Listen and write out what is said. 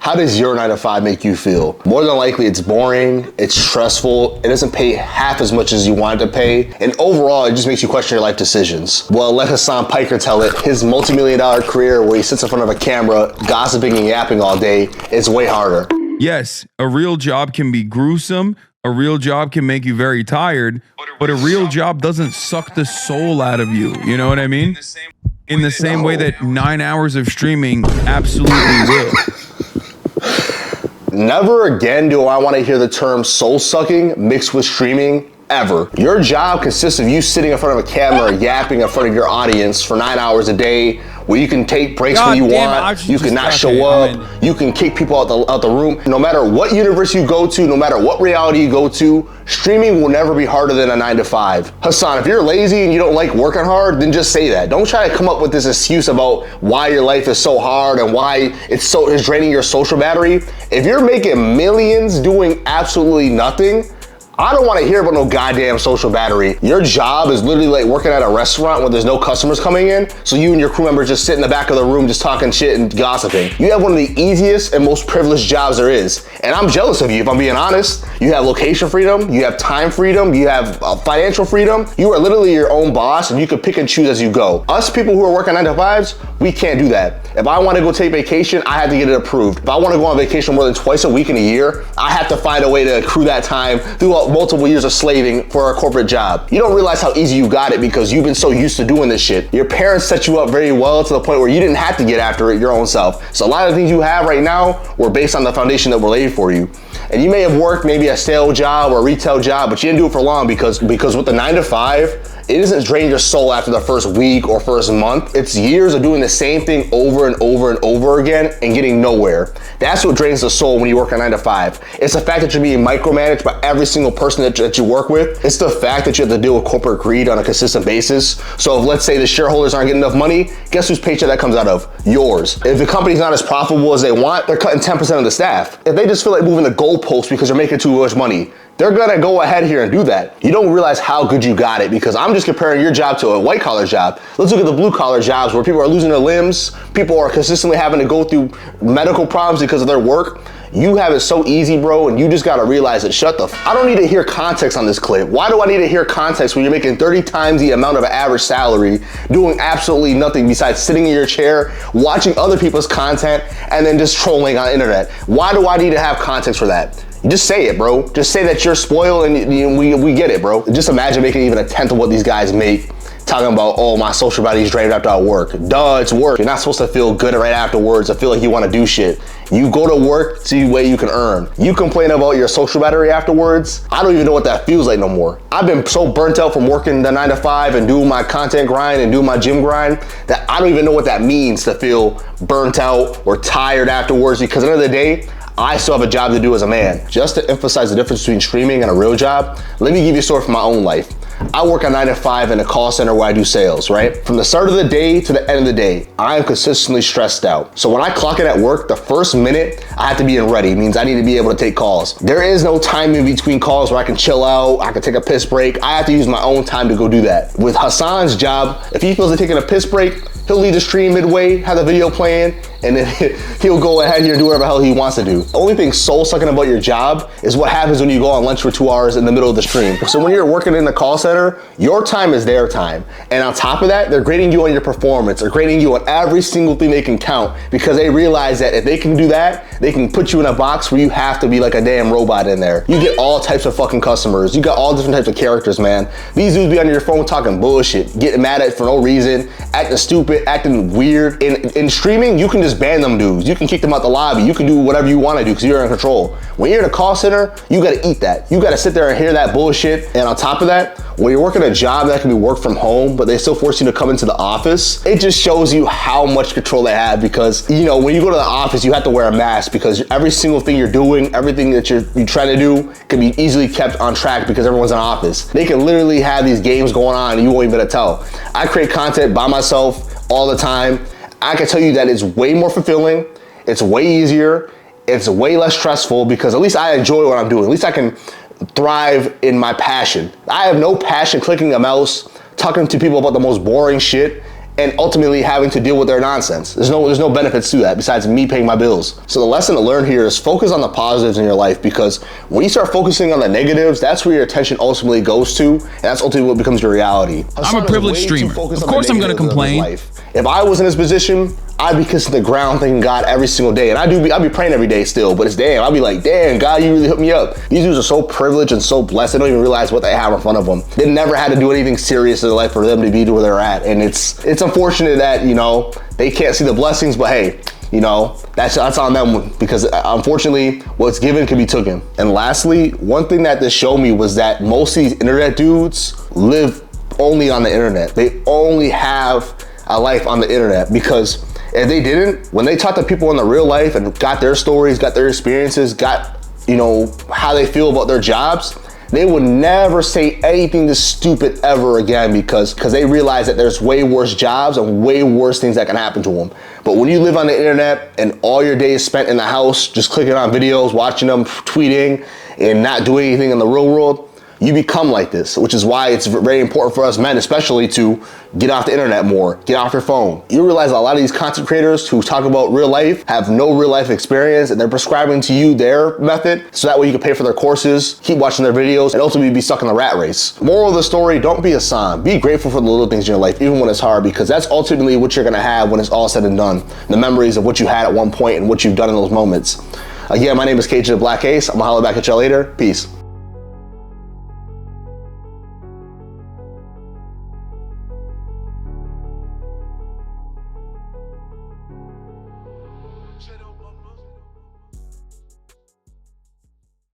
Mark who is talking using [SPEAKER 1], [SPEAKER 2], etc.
[SPEAKER 1] How does your 9 to 5 make you feel? More than likely, it's boring, it's stressful, it doesn't pay half as much as you want it to pay, and overall, it just makes you question your life decisions. Well, let Hasan Pike tell it, his multi-million-dollar career where he sits in front of a camera, gossiping and yapping all day, is way harder.
[SPEAKER 2] Yes, a real job can be gruesome, a real job can make you very tired, but a real job doesn't suck the soul out of you, you know what I mean? In the same way that 9 hours of streaming absolutely will.
[SPEAKER 1] Never again do I want to hear the term soul sucking mixed with streaming ever. Your job consists of you sitting in front of a camera yapping in front of your audience for 9 hours a day, where you can take breaks when you want, you can not show up, you can kick people out the room. No matter what universe you go to, no matter what reality you go to, streaming will never be harder than a 9 to 5. Hasan, if you're lazy and you don't like working hard, then just say that. Don't try to come up with this excuse about why your life is so hard and why it's draining your social battery. If you're making millions doing absolutely nothing, I don't want to hear about no goddamn social battery. Your job is literally like working at a restaurant where there's no customers coming in, so you and your crew members just sit in the back of the room just talking shit and gossiping. You have one of the easiest and most privileged jobs there is. And I'm jealous of you, if I'm being honest. You have location freedom, you have time freedom, you have financial freedom. You are literally your own boss and you can pick and choose as you go. Us people who are working 9 to 5s, we can't do that. If I want to go take vacation, I have to get it approved. If I want to go on vacation more than twice a week in a year, I have to find a way to accrue that time throughout multiple years of slaving for a corporate job. You don't realize how easy you got it because you've been so used to doing this shit. Your parents set you up very well to the point where you didn't have to get after it your own self. So a lot of the things you have right now were based on the foundation that were laid for you. And you may have worked maybe a sales job or a retail job, but you didn't do it for long because with the 9 to 5, it doesn't drain your soul after the first week or first month. It's years of doing the same thing over and over and over again and getting nowhere. That's what drains the soul when you work a 9 to 5. It's the fact that you're being micromanaged by every single person that you work with. It's the fact that you have to deal with corporate greed on a consistent basis. So if, let's say, the shareholders aren't getting enough money, guess whose paycheck that comes out of? Yours. If the company's not as profitable as they want, they're cutting 10% of the staff. If they just feel like moving the goalposts because they're making too much money, they're gonna go ahead here and do that. You don't realize how good you got it because I'm just comparing your job to a white collar job. Let's look at the blue collar jobs where people are losing their limbs, people are consistently having to go through medical problems because of their work. You have it so easy, bro, and you just gotta realize it. I don't need to hear context on this clip. Why do I need to hear context when you're making 30 times the amount of an average salary, doing absolutely nothing besides sitting in your chair, watching other people's content, and then just trolling on the internet? Why do I need to have context for that? Just say it, bro. Just say that you're spoiled and we get it, bro. Just imagine making even a tenth of what these guys make, talking about, oh, my social battery is drained after I work. Duh, it's work. You're not supposed to feel good right afterwards or feel like you want to do shit. You go to work to the way you can earn. You complain about your social battery afterwards. I don't even know what that feels like no more. I've been so burnt out from working the 9 to 5 and doing my content grind and doing my gym grind that I don't even know what that means to feel burnt out or tired afterwards, because at the end of the day, I still have a job to do as a man. Just to emphasize the difference between streaming and a real job, let me give you a story from my own life. I work a 9 to 5 in a call center where I do sales, right? From the start of the day to the end of the day, I am consistently stressed out. So when I clock in at work, the first minute I have to be in ready. It means I need to be able to take calls. There is no time in between calls where I can chill out, I can take a piss break. I have to use my own time to go do that. With Hasan's job, if he feels like taking a piss break, he'll leave the stream midway, have the video playing, and then he'll go ahead here and do whatever the hell he wants to do. The only thing soul sucking about your job is what happens when you go on lunch for 2 hours in the middle of the stream. So when you're working in the call center, your time is their time. And on top of that, they're grading you on your performance. They're grading you on every single thing they can count, because they realize that if they can do that, they can put you in a box where you have to be like a damn robot in there. You get all types of fucking customers. You got all different types of characters, man. These dudes be on your phone talking bullshit, getting mad at it for no reason, acting stupid, acting weird. In streaming, you can just ban them dudes. You can kick them out the lobby. You can do whatever you want to do because you're in control. When you're in a call center, you got to eat that. You got to sit there and hear that bullshit. And on top of that, when you're working a job that can be work from home, but they still force you to come into the office, it just shows you how much control they have, because, you know, when you go to the office, you have to wear a mask because every single thing you're doing, everything that you're trying to do can be easily kept on track because everyone's in office. They can literally have these games going on and you won't even tell. I create content by myself all the time. I can tell you that it's way more fulfilling, it's way easier, it's way less stressful, because at least I enjoy what I'm doing. At least I can thrive in my passion. I have no passion clicking a mouse, talking to people about the most boring shit, and ultimately having to deal with their nonsense. There's no benefits to that besides me paying my bills. So the lesson to learn here is focus on the positives in your life, because when you start focusing on the negatives, that's where your attention ultimately goes to, and that's ultimately what becomes your reality.
[SPEAKER 2] I'm a privileged streamer. Of course I'm gonna complain.
[SPEAKER 1] If I was in this position, I'd be kissing the ground thanking God every single day. And I'd be praying every day still, but it's damn, I'd be like, damn, God, you really hooked me up. These dudes are so privileged and so blessed, they don't even realize what they have in front of them. They never had to do anything serious in their life for them to be to where they're at. And it's unfortunate that, you know, they can't see the blessings, but hey, you know, that's on them, because unfortunately what's given can be taken. And lastly, one thing that this showed me was that most of these internet dudes live only on the internet. They only have a life on the internet, because if they didn't, when they talk to people in the real life and got their stories, got their experiences, got, you know, how they feel about their jobs, they would never say anything this stupid ever again, because they realize that there's way worse jobs and way worse things that can happen to them. But when you live on the internet and all your day is spent in the house just clicking on videos, watching them, tweeting, and not doing anything in the real world, you become like this, which is why it's very important for us men especially to get off the internet more, get off your phone. You realize a lot of these content creators who talk about real life have no real life experience, and they're prescribing to you their method so that way you can pay for their courses, keep watching their videos, and ultimately be stuck in the rat race. Moral of the story, don't be Hasan. Be grateful for the little things in your life, even when it's hard, because that's ultimately what you're gonna have when it's all said and done. The memories of what you had at one point and what you've done in those moments. Again, my name is KJ the Black Ace. I'm gonna holler back at y'all later. Peace.